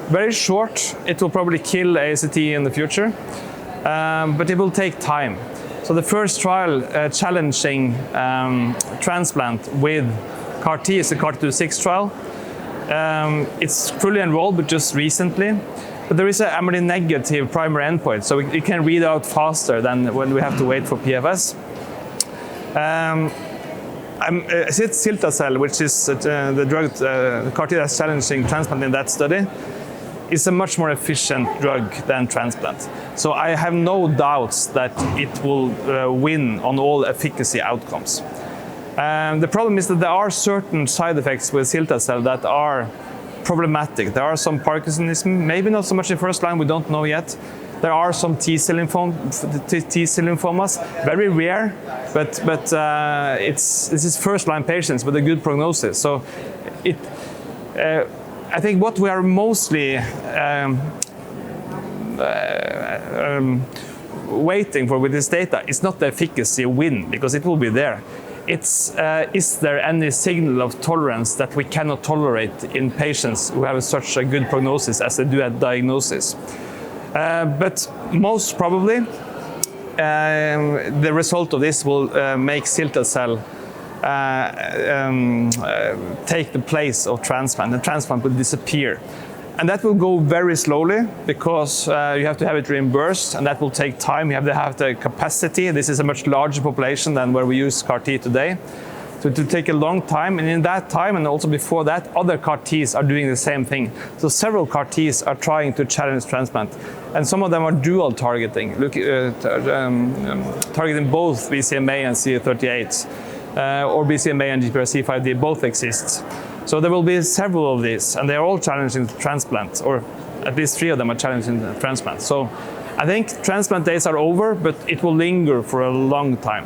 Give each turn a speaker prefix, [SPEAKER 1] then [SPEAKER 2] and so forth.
[SPEAKER 1] Very short. It will probably kill HSCT in the future, but it will take time. So the first trial challenging transplant with CAR-T is the CAR-T26 trial. It's fully enrolled, but just recently. But there is a MRD negative primary endpoint, so it can read out faster than when we have to wait for PFS. It's cilta-cel, which is the drug, CAR-T that's challenging transplant in that study, is a much more efficient drug than transplant. So I have no doubts that it will win on all efficacy outcomes. The problem is that there are certain side effects with cilta-cel that are problematic. There are some Parkinsonism, maybe not so much in first line, we don't know yet. There are some T-cell lymphomas, very rare, but this is first-line patients with a good prognosis. So I think what we are mostly waiting for with this data is not the efficacy win, because it will be there. It's is there any signal of tolerance that we cannot tolerate in patients who have such a good prognosis as they do at diagnosis? But most probably, the result of this will make cilta-cel take the place of transplant, and transplant will disappear. And that will go very slowly, because you have to have it reimbursed, and that will take time. You have to have the capacity. This is a much larger population than where we use CAR-T today. So it will take a long time, and in that time, and also before that, other CAR-Ts are doing the same thing. So several CAR-Ts are trying to challenge transplant, and some of them are dual targeting, targeting both BCMA and CD38, or BCMA and GPRC5D, both exist. So there will be several of these, and they are all challenging transplant, or at least 3 of them are challenging transplant. So I think transplant days are over, but it will linger for a long time.